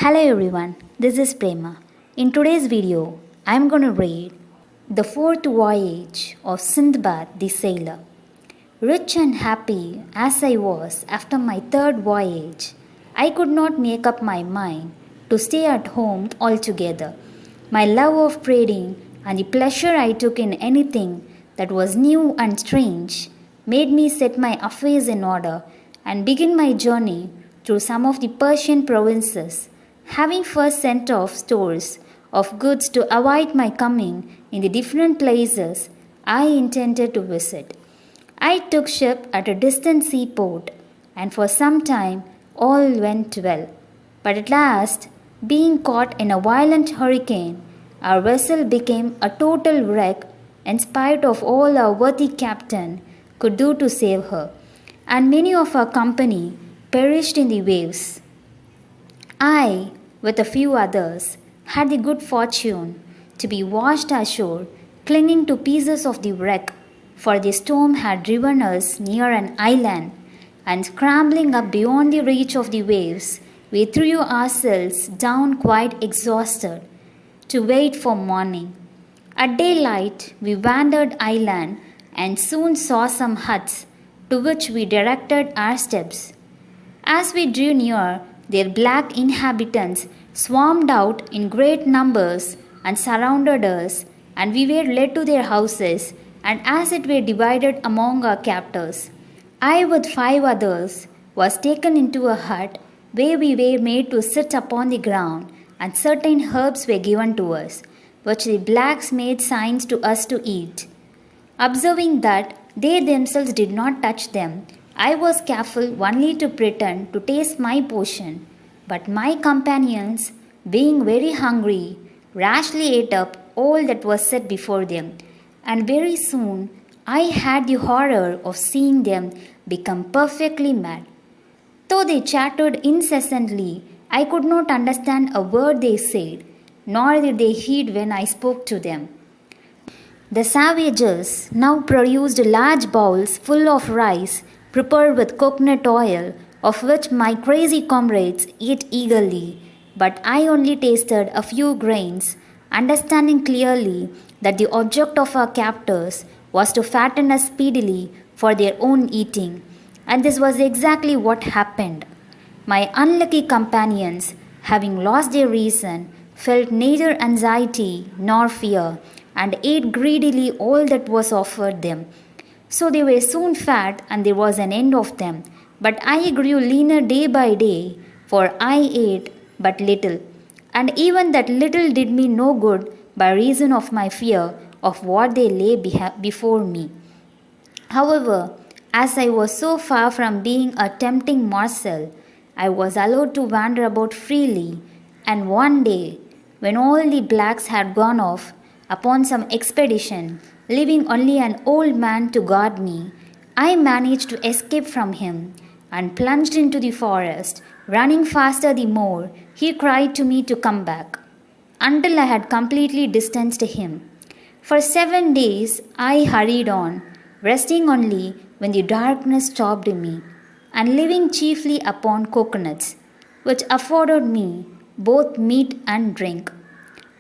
Hello everyone, this is Prema. In today's video, I am going to read The Fourth Voyage of Sinbad the Sailor. Rich and happy as I was after my third voyage, I could not make up my mind to stay at home altogether. My love of trading and the pleasure I took in anything that was new and strange made me set my affairs in order and begin my journey through some of the Persian provinces, having first sent off stores of goods to avoid my coming in the different places I intended to visit. I took ship at a distant seaport, and for some time all went well. But at last, being caught in a violent hurricane, our vessel became a total wreck in spite of all our worthy captain could do to save her, and many of our company perished in the waves. I, with a few others, had the good fortune to be washed ashore, clinging to pieces of the wreck, for the storm had driven us near an island, and scrambling up beyond the reach of the waves, we threw ourselves down quite exhausted, to wait for morning. At daylight, we wandered inland and soon saw some huts, to which we directed our steps. As we drew near, their black inhabitants swarmed out in great numbers and surrounded us, and we were led to their houses, and as it were divided among our captors. I, with 5 others, was taken into a hut where we were made to sit upon the ground, and certain herbs were given to us, which the blacks made signs to us to eat. Observing that they themselves did not touch them, I was careful only to pretend to taste my portion, but my companions, being very hungry, rashly ate up all that was set before them, and very soon I had the horror of seeing them become perfectly mad. Though they chattered incessantly, I could not understand a word they said, nor did they heed when I spoke to them. The savages now produced large bowls full of rice prepared with coconut oil, of which my crazy comrades ate eagerly, but I only tasted a few grains, understanding clearly that the object of our captors was to fatten us speedily for their own eating, and this was exactly what happened. My unlucky companions, having lost their reason, felt neither anxiety nor fear, and ate greedily all that was offered them. So they were soon fat, and there was an end of them. But I grew leaner day by day, for I ate but little, and even that little did me no good by reason of my fear of what they lay before me. However, as I was so far from being a tempting morsel, I was allowed to wander about freely, and one day, when all the blacks had gone off upon some expedition, leaving only an old man to guard me, I managed to escape from him and plunged into the forest. Running faster the more, he cried to me to come back, until I had completely distanced him. For 7 days I hurried on, resting only when the darkness stopped me, and living chiefly upon coconuts, which afforded me both meat and drink.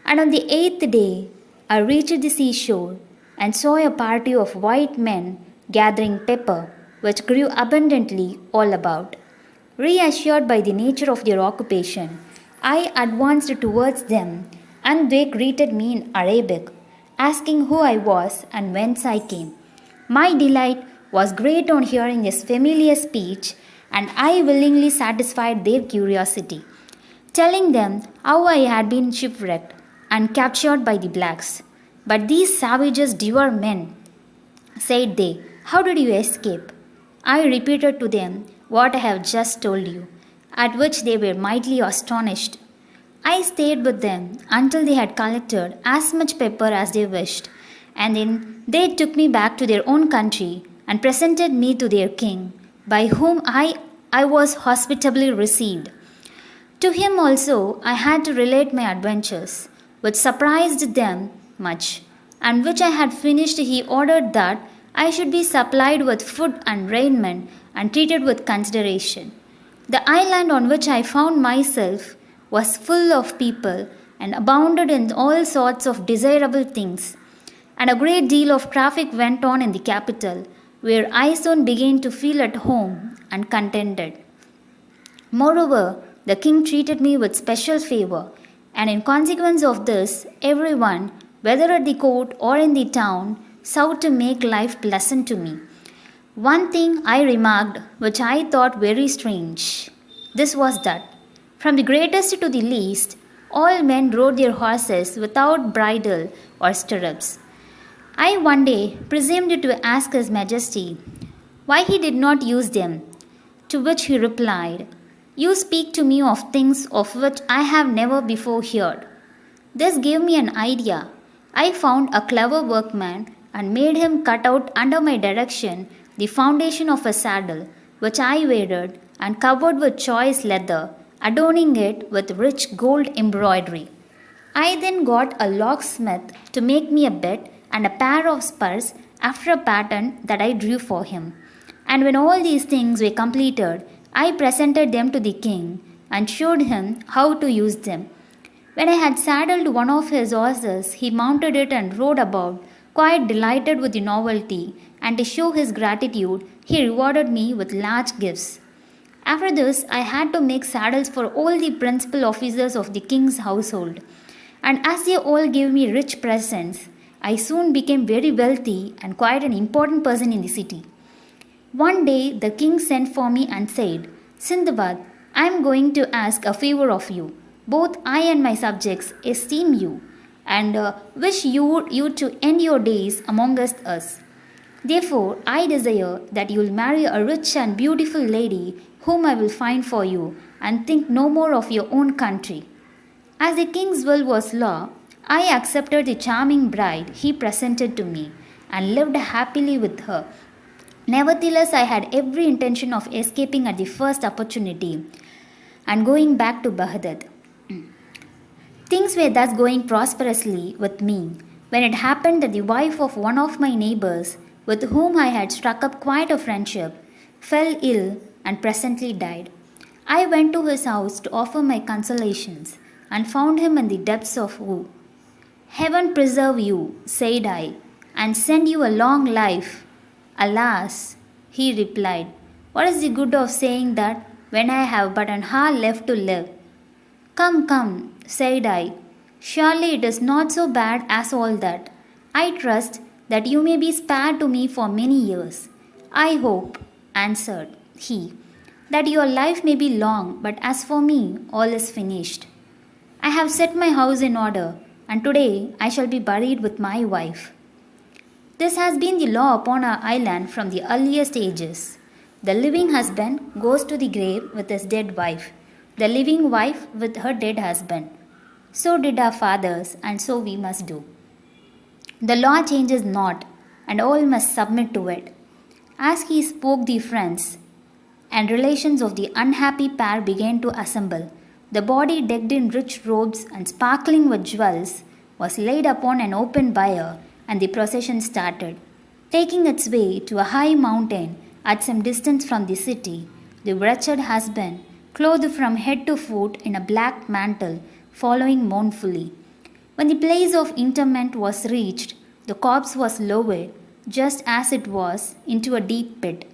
And on the 8th day I reached the seashore, and saw a party of white men gathering pepper, which grew abundantly all about. Reassured by the nature of their occupation, I advanced towards them, and they greeted me in Arabic, asking who I was and whence I came. My delight was great on hearing this familiar speech, and I willingly satisfied their curiosity, telling them how I had been shipwrecked and captured by the blacks. But these savages devour men, said they. How did you escape? I repeated to them what I have just told you, at which they were mightily astonished. I stayed with them until they had collected as much pepper as they wished, and then they took me back to their own country and presented me to their king, by whom I was hospitably received. To him also I had to relate my adventures, which surprised them much, and which I had finished. He ordered that I should be supplied with food and raiment and treated with consideration. The island on which I found myself was full of people and abounded in all sorts of desirable things. And a great deal of traffic went on in the capital, where I soon began to feel at home and contented. Moreover, the king treated me with special favor, and in consequence of this, everyone, whether at the court or in the town, sought to make life pleasant to me. One thing I remarked which I thought very strange. This was that, from the greatest to the least, all men rode their horses without bridle or stirrups. I one day presumed to ask His Majesty why he did not use them, to which he replied, "You speak to me of things of which I have never before heard." This gave me an idea. I found a clever workman and made him cut out under my direction the foundation of a saddle, which I weighed and covered with choice leather, adorning it with rich gold embroidery. I then got a locksmith to make me a bit and a pair of spurs after a pattern that I drew for him. And when all these things were completed, I presented them to the king and showed him how to use them. When I had saddled one of his horses, he mounted it and rode about, quite delighted with the novelty, and to show his gratitude, he rewarded me with large gifts. After this, I had to make saddles for all the principal officers of the king's household, and as they all gave me rich presents, I soon became very wealthy and quite an important person in the city. One day the king sent for me and said, "Sinbad, I am going to ask a favor of you. Both I and my subjects esteem you and wish you to end your days amongst us. Therefore, I desire that you will marry a rich and beautiful lady whom I will find for you, and think no more of your own country." As the king's will was law, I accepted the charming bride he presented to me and lived happily with her. Nevertheless, I had every intention of escaping at the first opportunity and going back to Baghdad. Things were thus going prosperously with me when it happened that the wife of one of my neighbors, with whom I had struck up quite a friendship, fell ill and presently died. I went to his house to offer my consolations and found him in the depths of woe. "Heaven preserve you," said I, "and send you a long life." "Alas," he replied, "what is the good of saying that when I have but an hour left to live?" "Come, come," said I, "surely it is not so bad as all that. I trust that you may be spared to me for many years." "I hope," answered he, "that your life may be long, but as for me, all is finished. I have set my house in order, and today I shall be buried with my wife. This has been the law upon our island from the earliest ages. The living husband goes to the grave with his dead wife, the living wife with her dead husband. So did our fathers, and so we must do. The law changes not, and all must submit to it." As he spoke, the friends and relations of the unhappy pair began to assemble. The body, decked in rich robes and sparkling with jewels, was laid upon an open bier, and the procession started. Taking its way to a high mountain at some distance from the city, the wretched husband, clothed from head to foot in a black mantle, following mournfully. When the place of interment was reached, the corpse was lowered, just as it was, into a deep pit.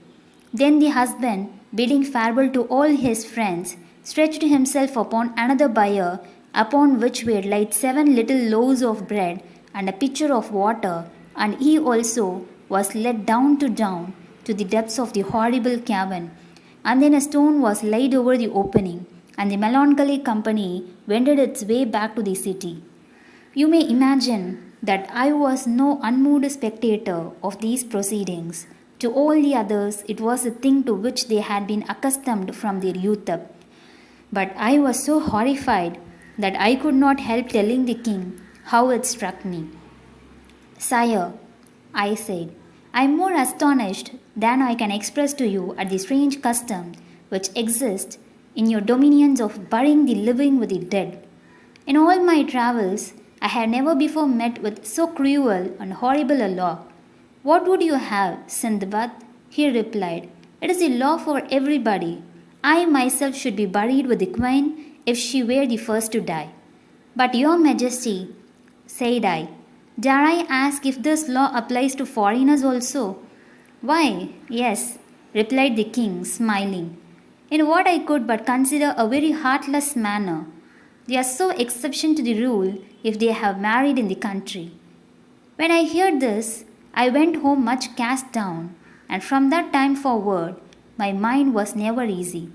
Then the husband, bidding farewell to all his friends, stretched himself upon another bier, upon which were laid 7 little loaves of bread and a pitcher of water, and he also was let down to the depths of the horrible cavern. And then a stone was laid over the opening, and the melancholy company wended its way back to the city. You may imagine that I was no unmoved spectator of these proceedings. To all the others, it was a thing to which they had been accustomed from their youth up. But I was so horrified that I could not help telling the king how it struck me. "Sire," I said, "I am more astonished than I can express to you at the strange custom which exists in your dominions of burying the living with the dead. In all my travels, I had never before met with so cruel and horrible a law." "What would you have, Sinbad?" he replied. "It is the law for everybody. I myself should be buried with the queen if she were the first to die. But your majesty, said I, dare I ask if this law applies to foreigners also? Why, yes, replied the king, smiling, in what I could but consider a very heartless manner. They are so exception to the rule if they have married in the country. When I heard this, I went home much cast down, and from that time forward, my mind was never easy.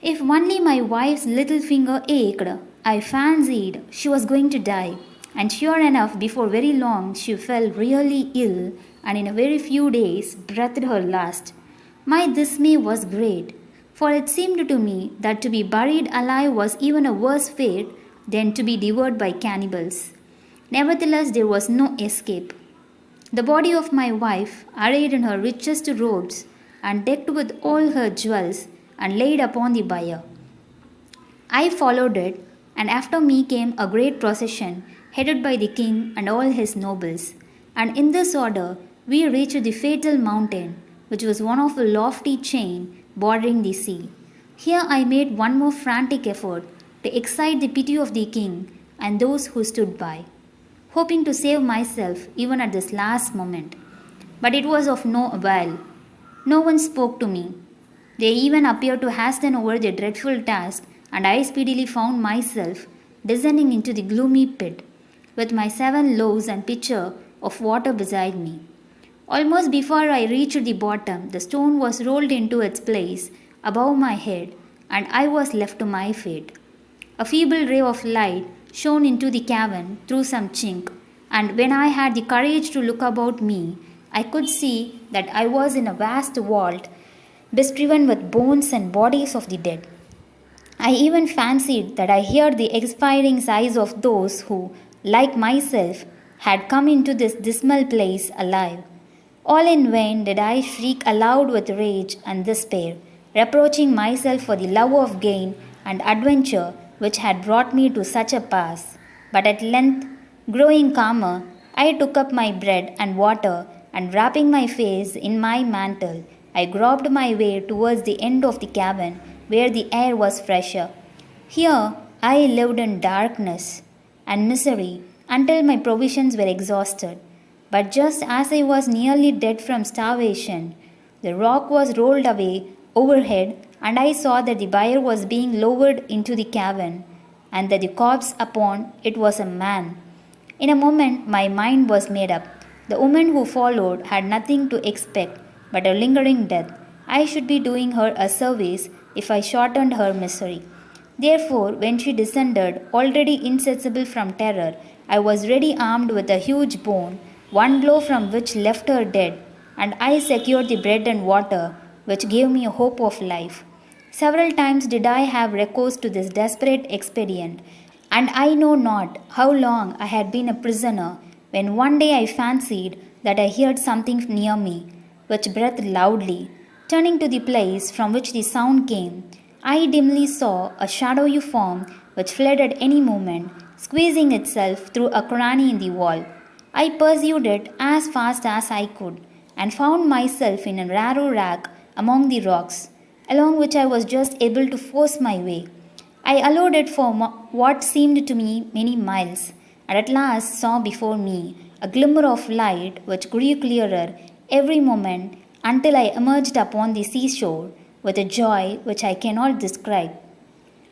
If only my wife's little finger ached, I fancied she was going to die, and sure enough, before very long, she fell really ill, and in a very few days breathed her last. My dismay was great, for it seemed to me that to be buried alive was even a worse fate than to be devoured by cannibals. Nevertheless, there was no escape. The body of my wife, arrayed in her richest robes and decked with all her jewels, and laid upon the bier. I followed it, and after me came a great procession, headed by the king and all his nobles. And in this order, we reached the fatal mountain, which was one of a lofty chain bordering the sea. Here I made one more frantic effort to excite the pity of the king and those who stood by, hoping to save myself even at this last moment. But it was of no avail. No one spoke to me. They even appeared to hasten over their dreadful task, and I speedily found myself descending into the gloomy pit, with my 7 loaves and pitcher of water beside me. Almost before I reached the bottom, the stone was rolled into its place above my head, and I was left to my fate. A feeble ray of light shone into the cavern through some chink, and when I had the courage to look about me, I could see that I was in a vast vault bestrewn with bones and bodies of the dead. I even fancied that I heard the expiring sighs of those who, like myself, had come into this dismal place alive. All in vain did I shriek aloud with rage and despair, reproaching myself for the love of gain and adventure which had brought me to such a pass. But at length, growing calmer, I took up my bread and water, and wrapping my face in my mantle, I groped my way towards the end of the cavern where the air was fresher. Here I lived in darkness and misery until my provisions were exhausted. But just as I was nearly dead from starvation, the rock was rolled away overhead, and I saw that the bier was being lowered into the cavern, and that the corpse upon it was a man. In a moment my mind was made up. The woman who followed had nothing to expect but a lingering death. I should be doing her a service if I shortened her misery. Therefore, when she descended, already insensible from terror, I was ready armed with a huge bone, one blow from which left her dead, and I secured the bread and water, which gave me a hope of life. Several times did I have recourse to this desperate expedient, and I know not how long I had been a prisoner, when one day I fancied that I heard something near me, which breathed loudly. Turning to the place from which the sound came, I dimly saw a shadowy form which fled at any moment, squeezing itself through a cranny in the wall. I pursued it as fast as I could, and found myself in a narrow rack among the rocks, along which I was just able to force my way. I allowed it for what seemed to me many miles, and at last saw before me a glimmer of light which grew clearer every moment until I emerged upon the seashore with a joy which I cannot describe.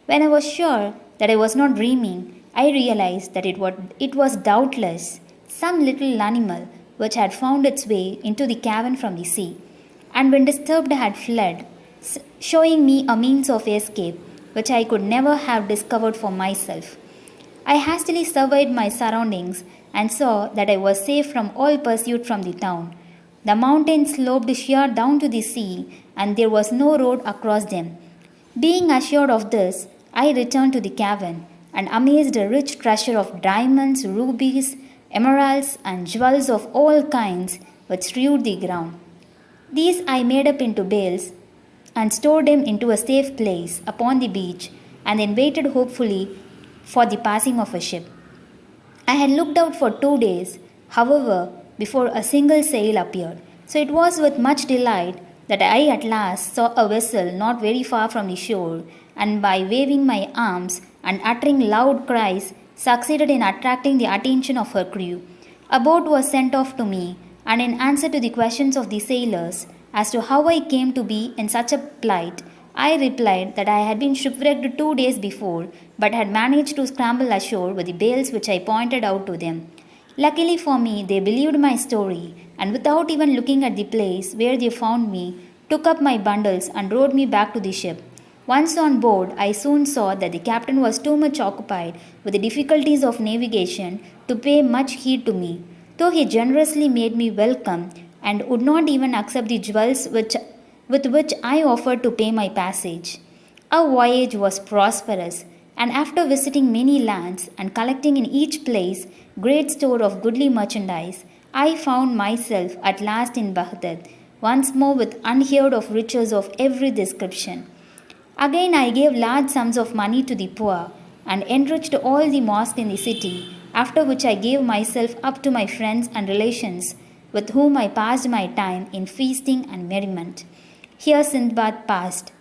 When I was sure that I was not dreaming, I realized that it was doubtless some little animal which had found its way into the cavern from the sea, and when disturbed had fled, showing me a means of escape which I could never have discovered for myself. I hastily surveyed my surroundings and saw that I was safe from all pursuit from the town. The mountains sloped sheer down to the sea, and there was no road across them. Being assured of this, I returned to the cavern, and amazed a rich treasure of diamonds, rubies, emeralds, and jewels of all kinds which strewed the ground. These I made up into bales, and stored them into a safe place upon the beach, and then waited hopefully for the passing of a ship. I had looked out for 2 days, however, before a single sail appeared, so it was with much delight that I at last saw a vessel not very far from the shore, and by waving my arms and uttering loud cries, succeeded in attracting the attention of her crew. A boat was sent off to me, and in answer to the questions of the sailors as to how I came to be in such a plight, I replied that I had been shipwrecked 2 days before, but had managed to scramble ashore with the bales which I pointed out to them. Luckily for me, they believed my story, and without even looking at the place where they found me, took up my bundles and rowed me back to the ship. Once on board, I soon saw that the captain was too much occupied with the difficulties of navigation to pay much heed to me, though he generously made me welcome and would not even accept the jewels with which I offered to pay my passage. Our voyage was prosperous, and after visiting many lands and collecting in each place great store of goodly merchandise, I found myself at last in Baghdad, once more with unheard of riches of every description. Again I gave large sums of money to the poor, and enriched all the mosques in the city, after which I gave myself up to my friends and relations, with whom I passed my time in feasting and merriment. Here Sinbad passed,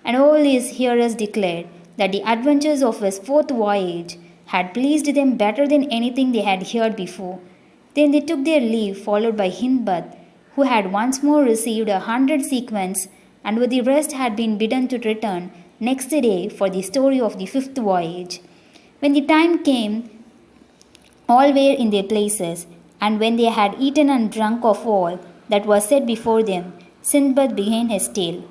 and all his hearers declared that the adventures of his fourth voyage had pleased them better than anything they had heard before. Then they took their leave, followed by Sinbad, who had once more received 100 sequins, and with the rest had been bidden to return next day for the story of the fifth voyage. When the time came, all were in their places, and when they had eaten and drunk of all that was set before them, Sinbad began his tale.